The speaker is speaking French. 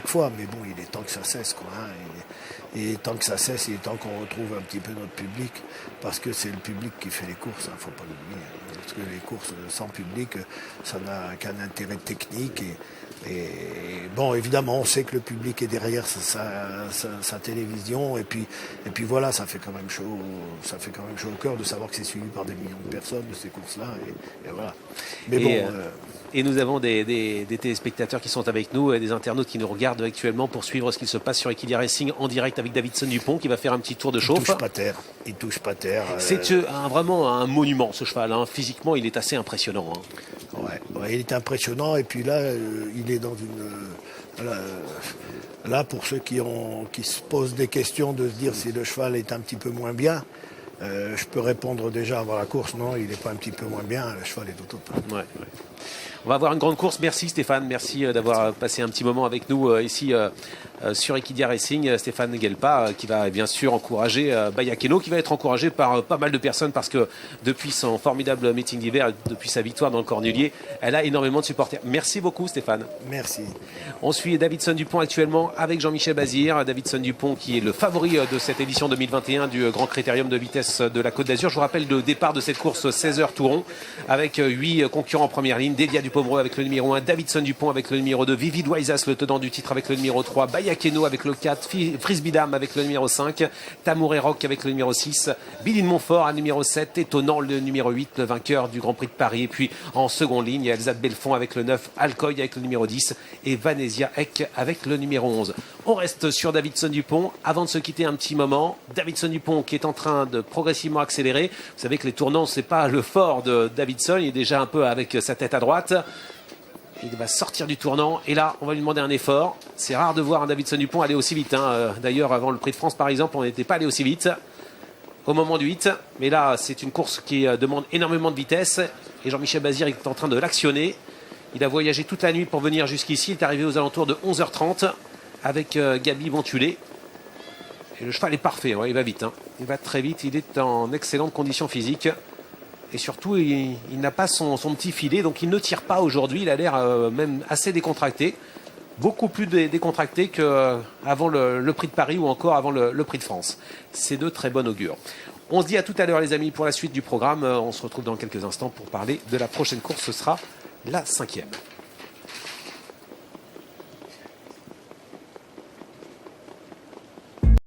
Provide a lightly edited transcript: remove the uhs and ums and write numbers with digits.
chaque fois, mais bon, il est temps que ça cesse, quoi. Hein. Et tant que ça cesse, il est temps qu'on retrouve un petit peu notre public, parce que c'est le public qui fait les courses, il ne faut pas l'oublier. Parce que les courses sans public, ça n'a qu'un intérêt technique. Et bon, évidemment, on sait que le public est derrière sa télévision, et puis voilà, ça fait quand même chaud au cœur de savoir que c'est suivi par des millions de personnes de ces courses-là, et voilà. Mais bon. Et nous avons des téléspectateurs qui sont avec nous, et des internautes qui nous regardent actuellement pour suivre ce qui se passe sur Equidia Racing en direct avec Davidson Dupont qui va faire un petit tour de chauffe. Il touche pas terre. C'est vraiment un monument, ce cheval. Hein. Physiquement, il est assez impressionnant. Hein. Ouais, il est impressionnant. Et puis là, il est dans une... Là, pour ceux qui se posent des questions de se dire si le cheval est un petit peu moins bien, je peux répondre déjà avant la course. Non, il n'est pas un petit peu moins bien. Le cheval est au top. Ouais. On va avoir une grande course. Merci Stéphane, merci d'avoir passé un petit moment avec nous ici sur Equidia Racing. Stéphane Guelpa qui va bien sûr encourager Bayakeno, qui va être encouragé par pas mal de personnes parce que depuis son formidable meeting d'hiver, depuis sa victoire dans le Cornulier, elle a énormément de supporters. Merci beaucoup Stéphane. Merci. On suit Davidson Dupont actuellement avec Jean-Michel Bazir. Davidson Dupont qui est le favori de cette édition 2021 du Grand Critérium de vitesse de la Côte d'Azur. Je vous rappelle le départ de cette course 16h Touron avec 8 concurrents en première ligne. Delia Dupovreux avec le numéro 1, Davidson Dupont avec le numéro 2, Vivid Waisas, le tenant du titre avec le numéro 3, Bayakeno avec le 4, Frisbee Dam avec le numéro 5, Tamour Rock avec le numéro 6, Billy de Montfort à numéro 7, étonnant le numéro 8, le vainqueur du Grand Prix de Paris. Et puis en seconde ligne, il y a Elsa de Belfond avec le 9, Alcoy avec le numéro 10 et Vanesia Eck avec le numéro 11. On reste sur Davidson Dupont. Avant de se quitter un petit moment, Davidson Dupont qui est en train de progressivement accélérer. Vous savez que les tournants, c'est pas le fort de Davidson. Il est déjà un peu avec sa tête à droite. Il va sortir du tournant et là on va lui demander un effort. C'est rare de voir un Davidson Dupont aller aussi vite. Hein. D'ailleurs avant le Prix de France par exemple on n'était pas allé aussi vite au moment du 8. Mais là c'est une course qui demande énormément de vitesse et Jean-Michel Bazir est en train de l'actionner. Il a voyagé toute la nuit pour venir jusqu'ici. Il est arrivé aux alentours de 11h30 avec Gabi Bontulé. Et le cheval est parfait, ouais, il va vite. Hein. Il va très vite, il est en excellente condition physique. Et surtout, il n'a pas son petit filet, donc il ne tire pas aujourd'hui. Il a l'air même assez décontracté. Beaucoup plus décontracté qu'avant le Prix de Paris ou encore avant le Prix de France. C'est de très bon augure. On se dit à tout à l'heure les amis pour la suite du programme. On se retrouve dans quelques instants pour parler de la prochaine course. Ce sera la 5e.